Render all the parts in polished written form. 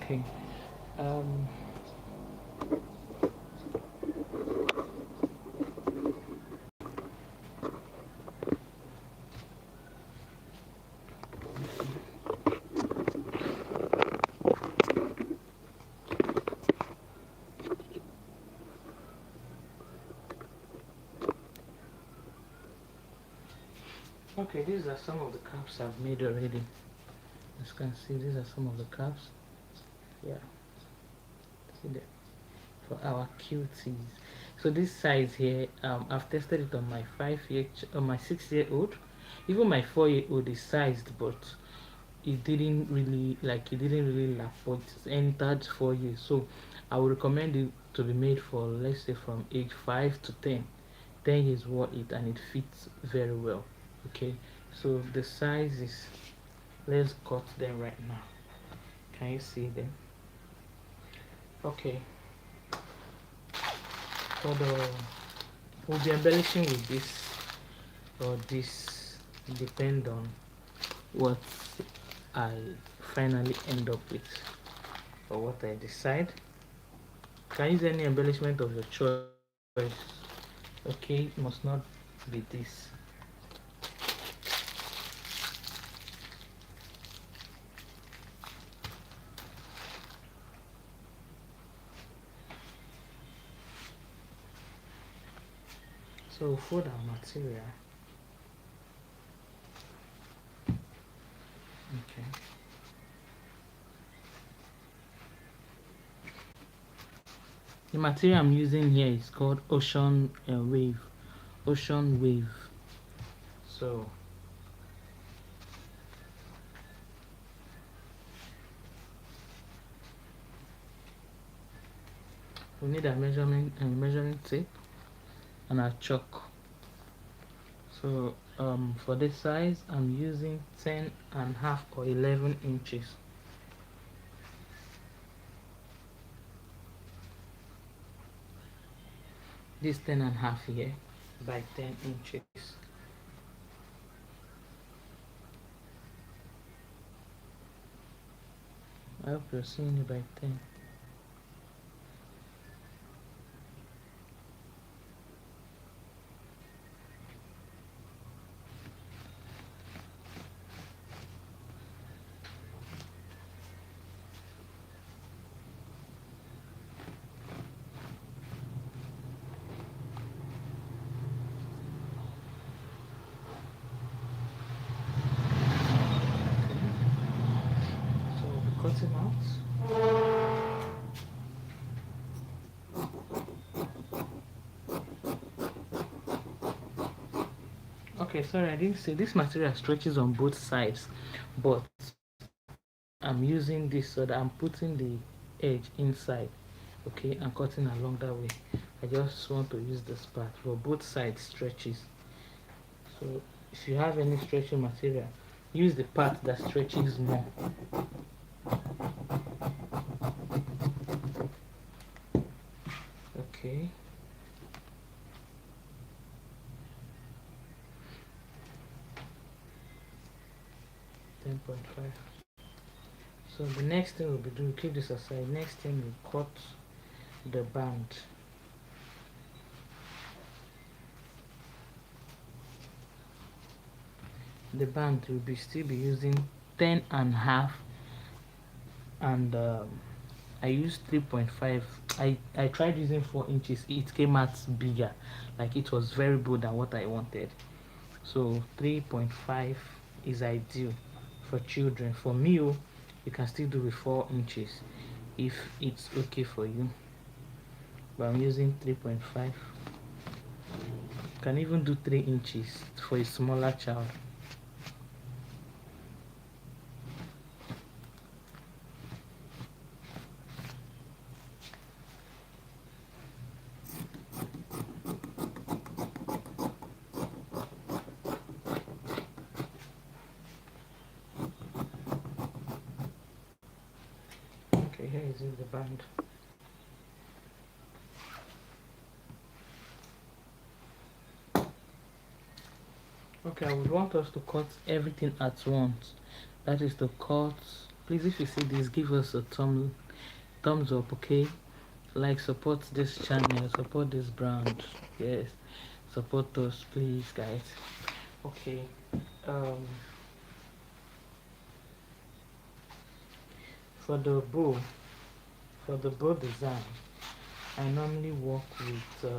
Okay. Um. Okay. These are some of the caps I've made already. As you can see, these are some of the caps. Yeah. See there. For our cuties. So this size here, I've tested it on my 5 year, on my 6 year old, even my 4 year old is sized, but it didn't really lap, but it's entered 4 years. So I would recommend it to be made for, let's say, from age 5 to 10. 10 years worth it, and it fits very well. Okay, so the size is, let's cut them right now. Can you see them? Okay, for the we'll be embellishing with this or this, depend on what I finally end up with or what I decide. You can use any embellishment of your choice. Okay, it must not be this. So for the material, okay. The material I'm using here is called ocean wave. So we need a measuring tape and a chalk. So for this size, I'm using 10.5 or 11 inches. This 10.5 here by 10 inches. I hope you're seeing it by 10. So we'll cut it out. Okay, sorry, I didn't say this material stretches on both sides, but I'm using this so that I'm putting the edge inside. Okay, I'm cutting along that way. I just want to use this part for both sides stretches. So if you have any stretching material, use the part that stretches more. Okay. 10.5. So the next thing we'll be doing, keep this aside. Next thing we cut the band. The band will be still be using 10.5, and I used 3.5. I tried using 4 inches. It came out bigger, like it was very good than what I wanted. So 3.5 is ideal for children. For me, oh, you can still do with 4 inches if it's okay for you, but I'm using 3.5. You can even do 3 inches for a smaller child. Okay, here is the band. Okay, I would want us to cut everything at once. That is to cut Please, if you see this, give us a thumbs up, okay? Like, support this channel, support this brand. Yes, support us, please, guys. Okay. Um, for the bow, for the bow design, I normally work with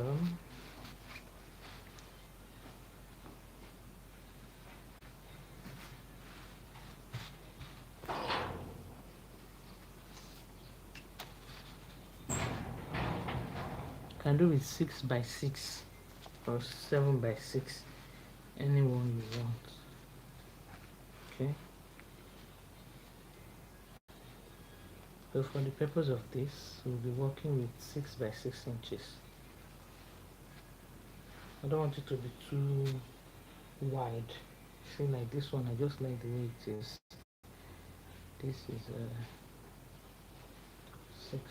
can do with 6x6 or 7x6, anyone you want. Okay. So for the purpose of this, we'll be working with 6x6 inches. I don't want it to be too wide. See, like this one, I just like the way it is. This is 6.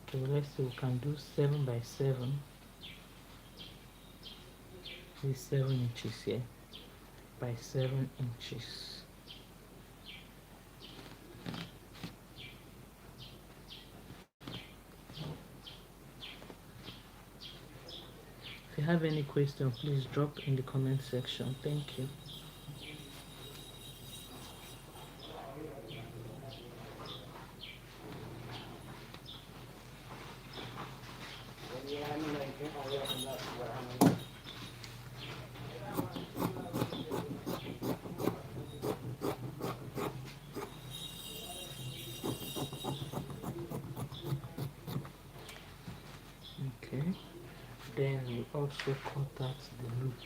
So let's see, we can do 7x7. This 7 inches here by 7 inches. If you have any question, please drop in the comment section. Thank you. Okay, then we also cut out the loop.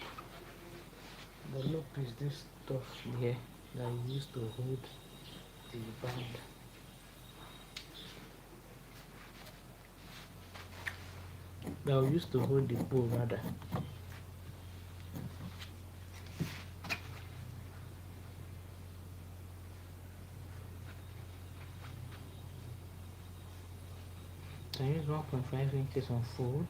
The loop is this stuff here that you use to hold the band. That we use to hold the bow rather. I use 1.5 inches on fold.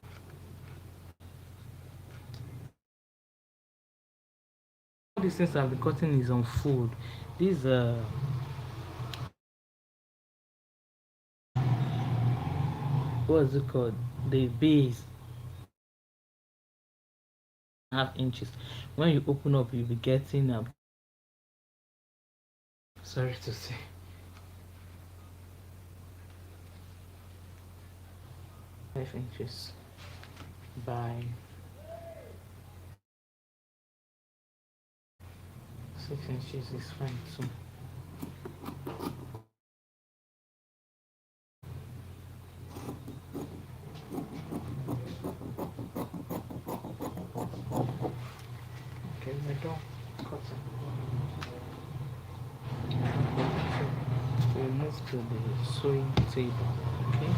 All these things I've been cutting is on fold. These what is it called? The base 1/2 inches. When you open up, you'll be getting sorry to say, .5 inches by 6 inches is fine too. Okay, we're done cutting. We'll move to the sewing table. Okay.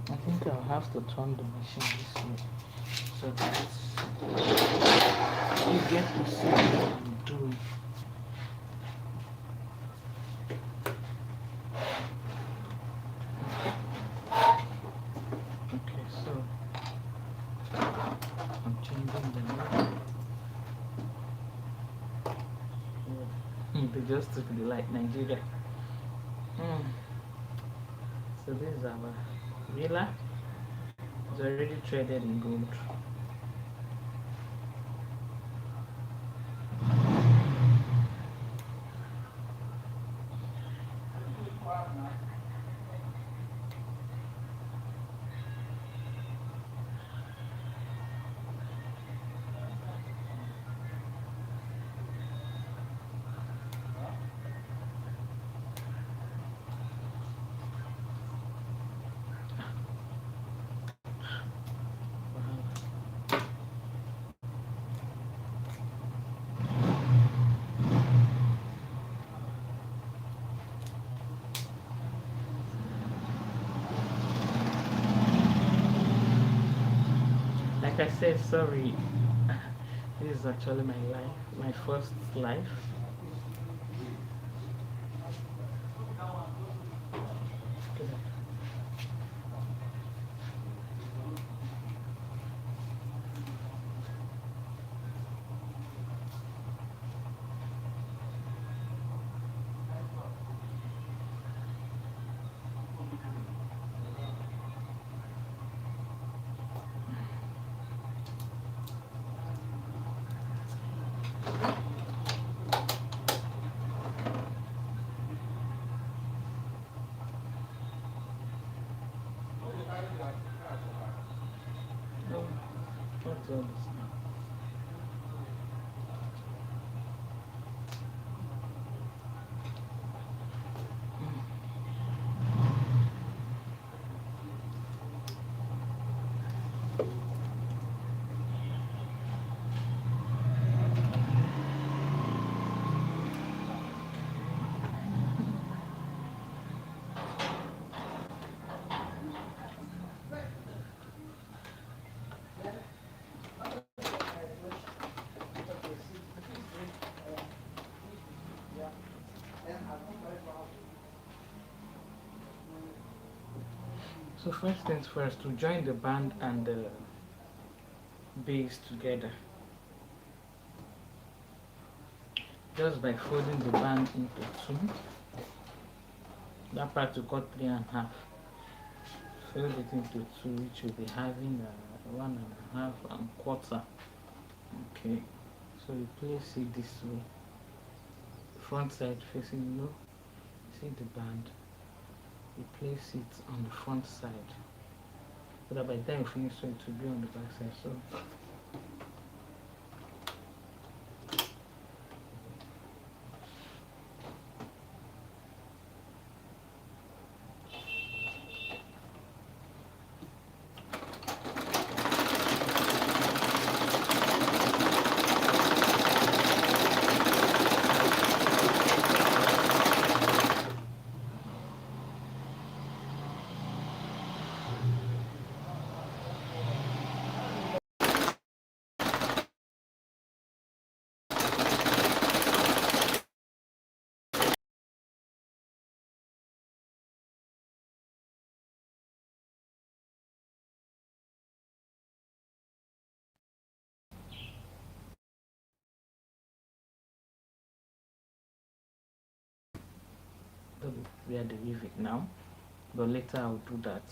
I think I'll have to turn the machine this way so that you get to see what I'm doing. Okay, so I'm changing the light. They just took the light, Nigeria. So this is our villa. It's already traded in gold. Like I said, sorry. This is actually my life, my first life. all this now. So first things first, to join the band and the bass together, just by folding the band into two, that part we cut 3.5, fold it into two, which will be having 1.5 and quarter. Okay, so you place it this way, front side facing, see the band, you place it on the front side, so that by the time you finish, so it will be on the back side. So that will be where they leave it now, but later I'll do that.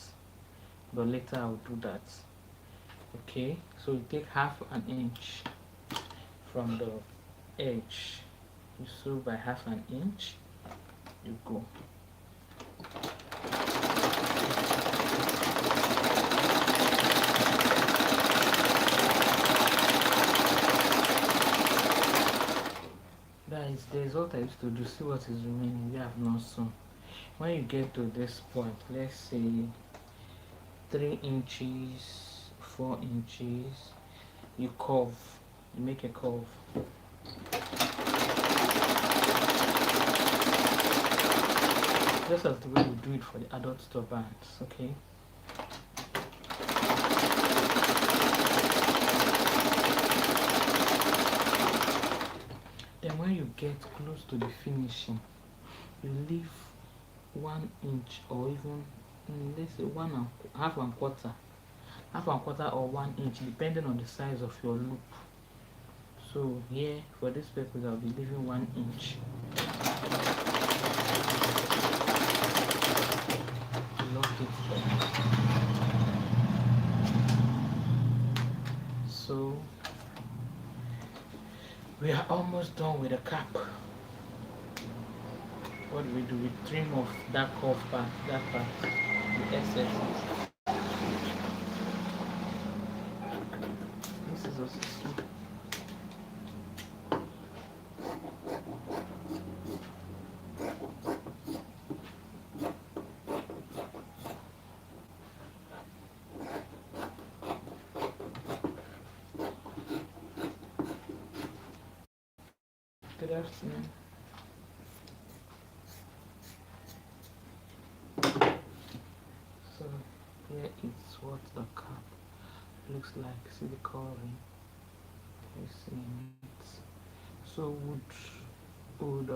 Okay, so you take half an inch from the edge, you sew by half an inch, you go. There's what I used to do. See what is remaining. We have not sewn. When you get to this point, let's say 3 inches, 4 inches, you curve, you make a curve. Just as the way we do it for the adult turbans, okay? Then when you get close to the finishing, you leave 1 inch or even, let's say half and quarter or 1 inch, depending on the size of your loop. So here, for this purpose, I'll be leaving 1 inch. Lock it there. So we are almost done with the cap. What do? We trim off that curve part, the excess. This is also small. Good afternoon. So here is what the cap looks like. See the coloring. You see it. So would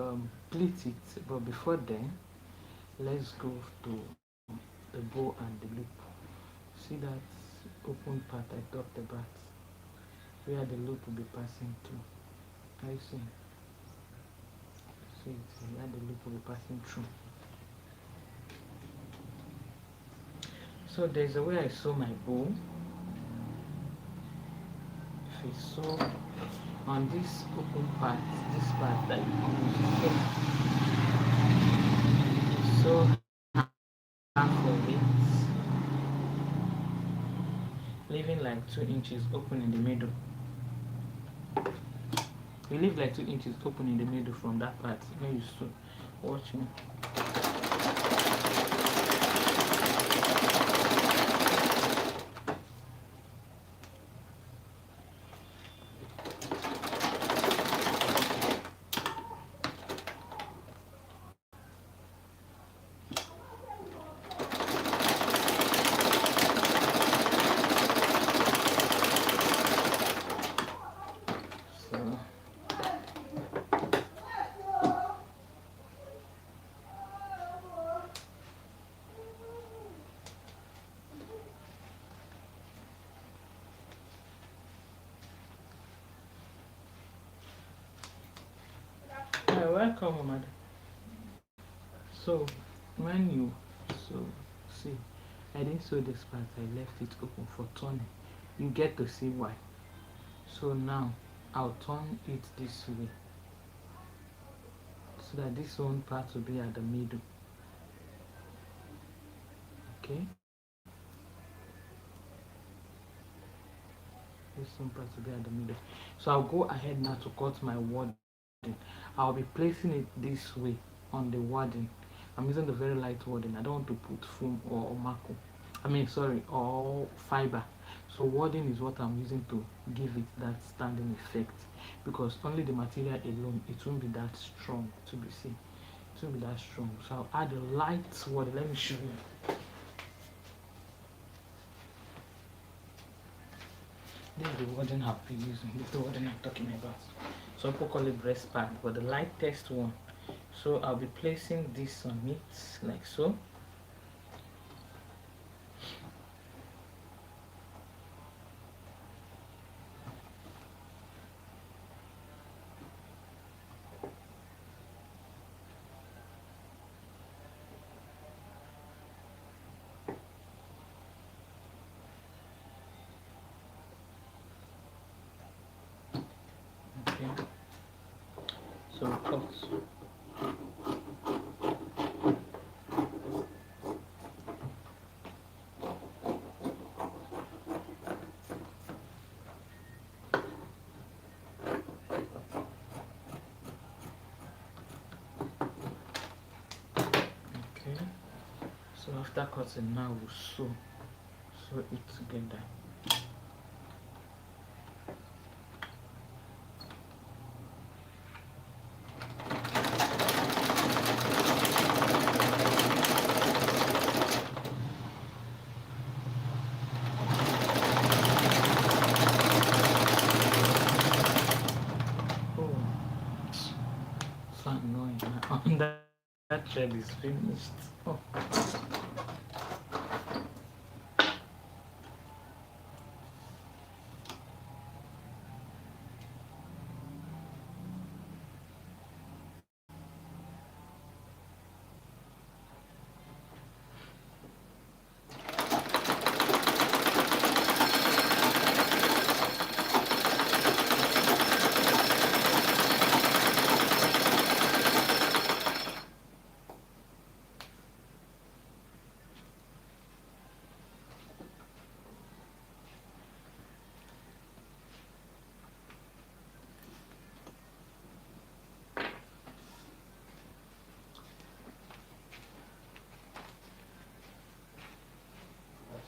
pleat it, but before then, let's go to the bow and the loop. See that open part I talked about, where the loop will be passing through. I see. See it, where the loop will be passing through. So there's a way I sew my bow. If you sew on this open part, this part that you almost get, sew half of it, leaving like 2 inches open in the middle. You leave like 2 inches open in the middle from that part when you sew. Watch me. So you're welcome, madam. So when you so see, I didn't sew this part, I left it open for turning. You get to see why. So now I'll turn it this way so that this one part will be at the middle. Okay, this one part will be at the middle. So I'll go ahead now to cut my wording. I'll be placing it this way on the wording. I'm using the very light wording. I don't want to put foam or marco. I mean, sorry, or fiber. So wording is what I'm using to give it that standing effect, because only the material alone, it won't be that strong to be seen. It won't be that strong. So I'll add a light wording. Let me show you. This is the wording I'll be using. This is the wording I'm talking about. Some people call it breast pad, but the lightest one. So I'll be placing this on it like so. Okay. So cut. Okay. So after cutting, now we'll sew it together. Oh, so annoying. That thread is finished. Oh.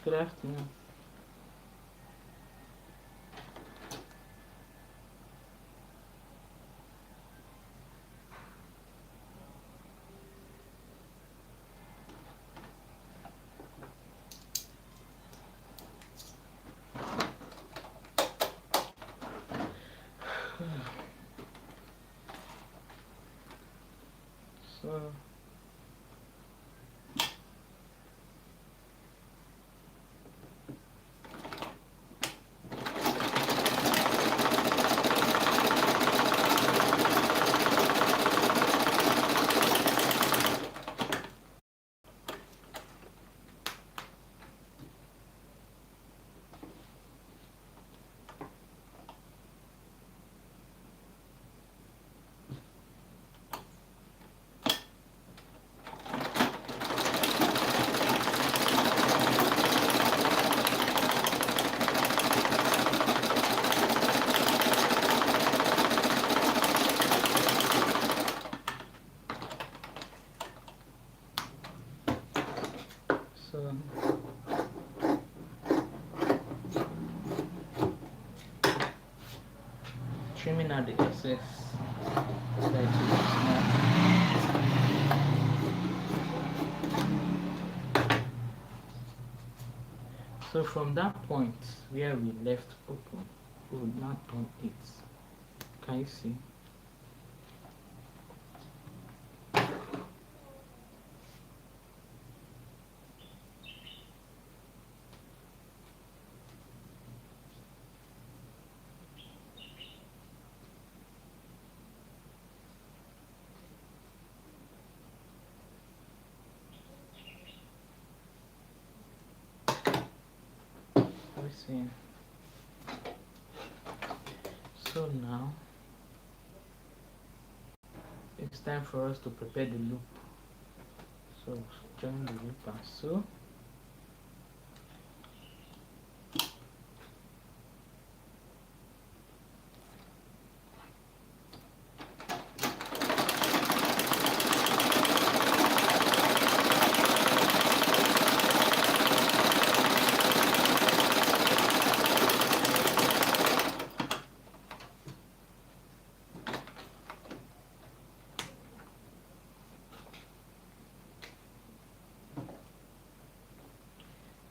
Good afternoon. So So trimming out the excess like this. So from that point where we left open, we would now turn it. Can you see? We see. So now it's time for us to prepare the loop. So join the loop and sew.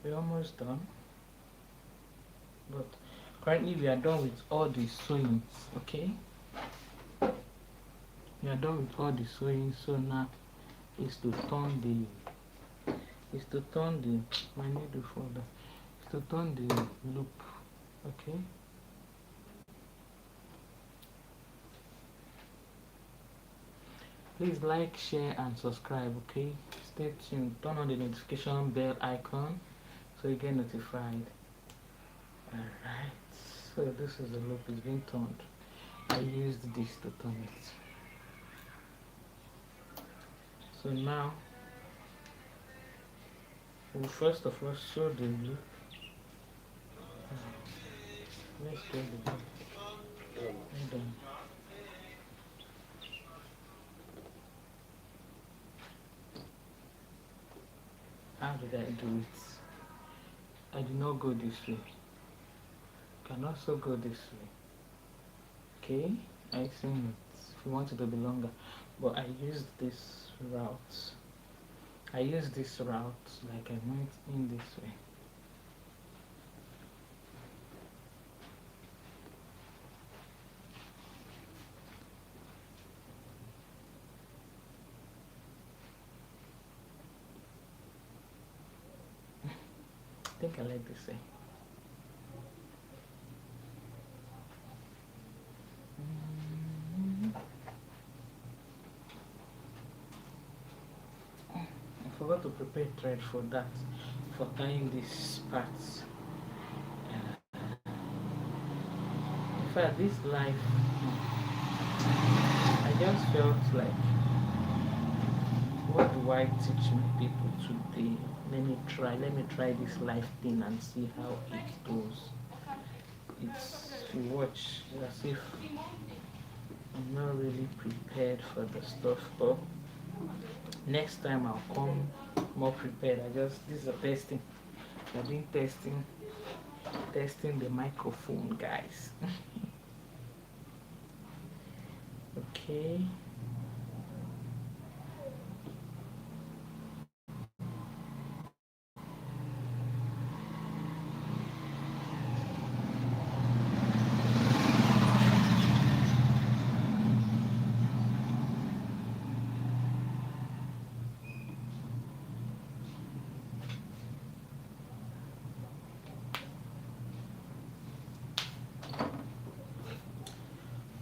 We're almost done, but currently we are done with all the sewings. Okay, we are done with all the sewing. So now is to turn my needle folder is to turn the loop. Okay, please like, share and subscribe. Okay, stay tuned, turn on the notification bell icon so you get notified. Alright, so this is the loop, it's being turned. I used this to turn it. So now we'll first of all sew the loop. Let's sew the loop. Hold on. How did I do it? I did not go this way. Can also go this way. Okay, I think if you want it to be longer, but I used this route. I used this route like I went in this way. I think I like this way. I forgot to prepare thread for that, for tying these parts. In fact, this life, I just felt like, what do I teach my people today? Let me try this life thing and see how it goes. It's, you watch, as if I'm not really prepared for the stuff, but next time I'll come more prepared. This is a testing. I've been testing the microphone, guys. Okay.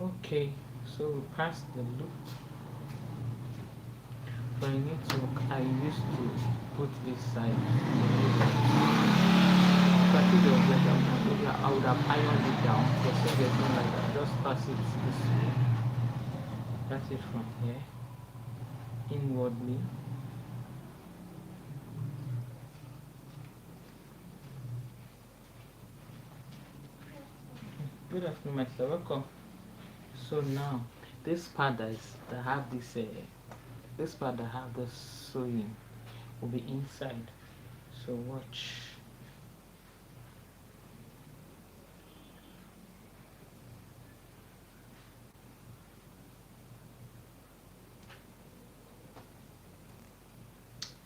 Okay, so we passed the loop. So I used to put this side. If I think there was like I would have ironed it down, but since there's not like that, just pass it this way. Pass it from here, inwardly. Good afternoon, my sister. Welcome. So now, this part that have this part that have the sewing will be inside. So watch.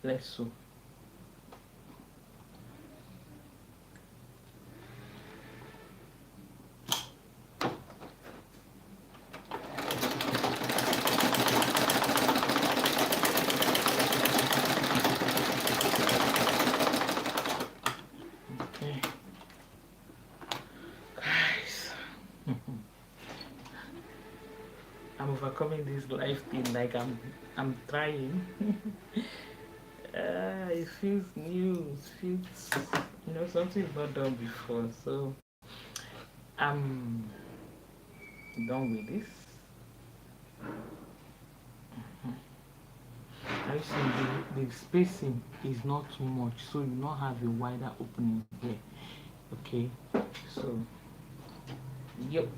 Let's sew. Okay. Guys. I'm overcoming this life thing like I'm trying. It feels new. It feels something not done before. So I'm done with this. I see the spacing is not too much, so you not have a wider opening here. Okay, so yep,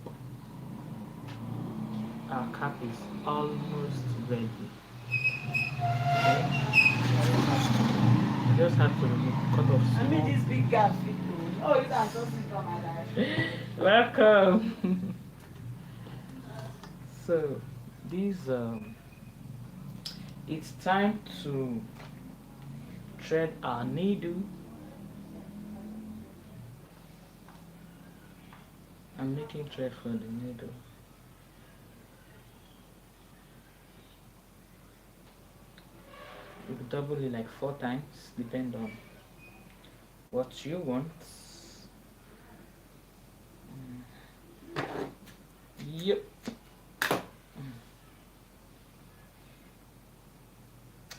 our cap is almost ready. Okay. You just have to cut off small. I mean this big gap fit too. Oh, you are something from my life. Welcome. So this it's time to thread our needle. I'm making thread for the needle. You could double it like 4 times, depend on what you want. Yep.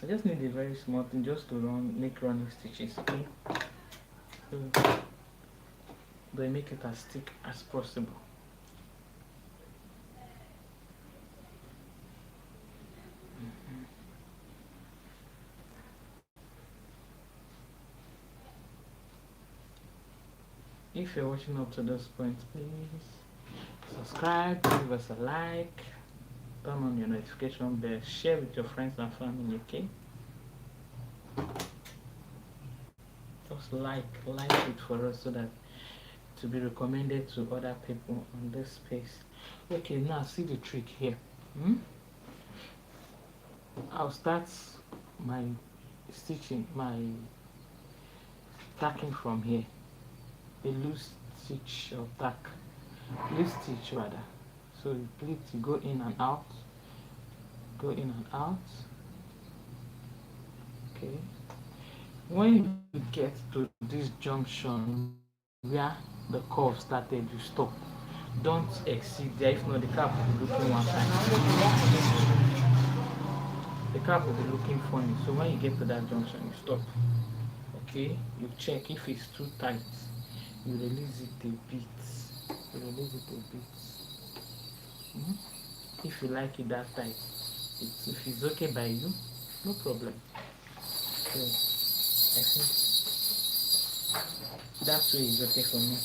I just need a very small thing just to make running stitches, okay? So, but I make it as thick as possible. If you're watching up to this point, please subscribe, give us a like, turn on your notification bell, share with your friends and family, okay? Just like it for us so that to be recommended to other people on this space. Okay, now see the trick here. I'll start my stitching, my tacking from here. A loose stitch or tack, loose stitch rather. So you pleat, you go in and out, go in and out. Okay. When you get to this junction where the curve started, you stop. Don't exceed there, if not the cap will be looking one side. The cap will be looking funny. So when you get to that junction, you stop. Okay, you check if it's too tight. You release it a bit. You release it a bit. If you like it that tight, if it's okay by you, no problem. So I think that way is okay for me.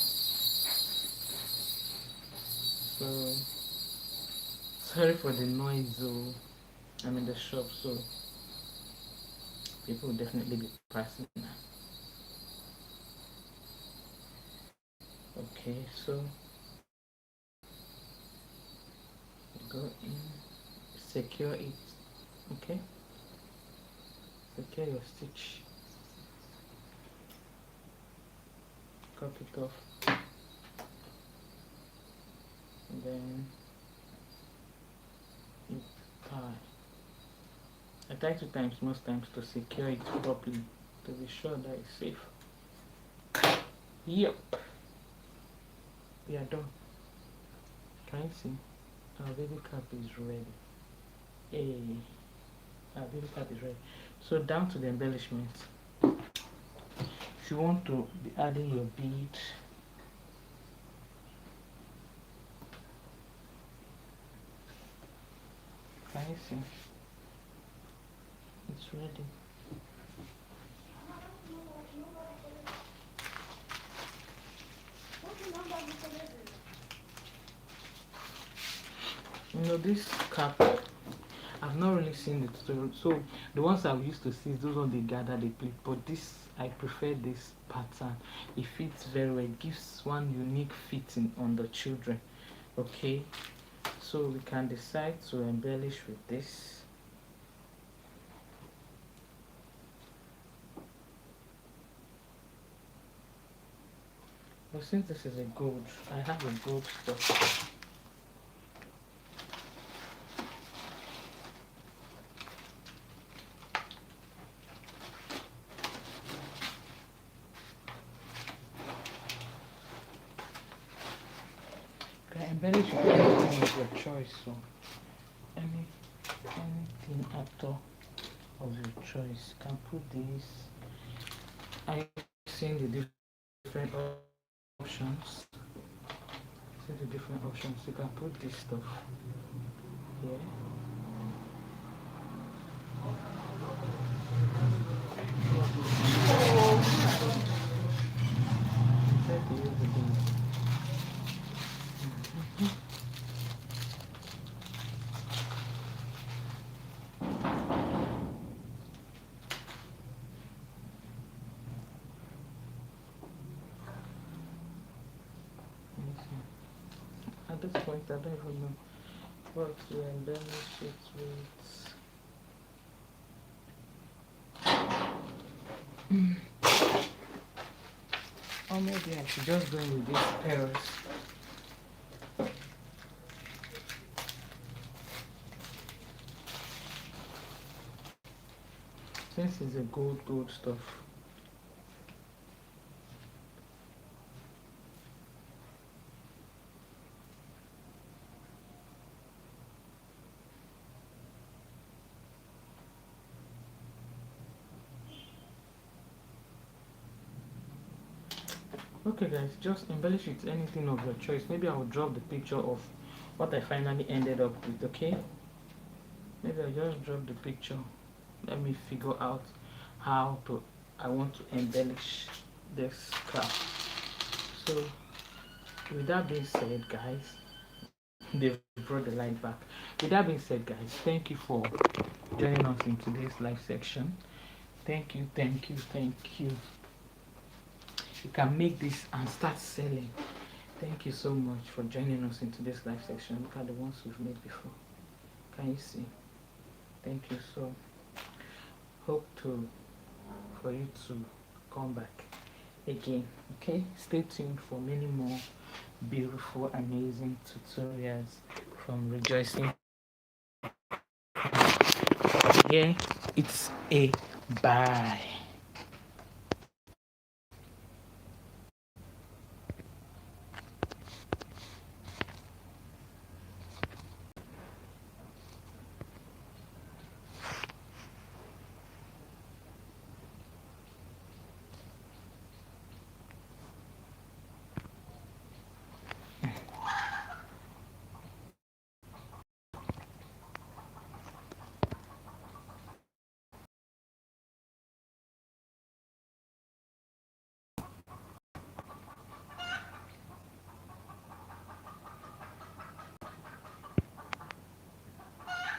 So sorry for the noise though. I'm in the shop, so people will definitely be passing now. Okay, so go in, secure it. Okay, secure your stitch, cut it off, and then you tie. I tie 2 times most times to secure it properly, to be sure that it's safe. Yep, we are done. Can you see? Our baby cap is ready. Hey, our baby cap is ready. So down to the embellishment. If you want to be adding your bead, can you see? It's ready. This cap, I've I've not really seen the tutorial. So the ones I've used to see is those on they gather they play. But this I prefer this pattern. It fits very well. It gives one unique fitting on the children. Okay. So we can decide to embellish with this. But since this is a gold, I have a gold stuff. You can embellish with anything of your choice. So anything at all of your choice. You can put this. I've seen the different options. See the different options. You can put this stuff here. Try to use the bead. At this point, I don't even know what to embellish it with. Or maybe I should just go with these pearls. Since it's a gold stuff. Okay guys, just embellish with anything of your choice. Maybe I will drop the picture of what I finally ended up with, okay? Maybe I'll just drop the picture. Let me figure out how to I want to embellish this craft. So with that being said guys, they've brought the light back. With that being said guys, thank you for joining us in today's live section. Thank you. You can make this and start selling. Thank you so much for joining us in today's live section. Look at the ones we've made before. Can you see? Thank you. So hope for you to come back again. Okay, stay tuned for many more beautiful, amazing tutorials from Rejoicing. Yeah, it's a bye.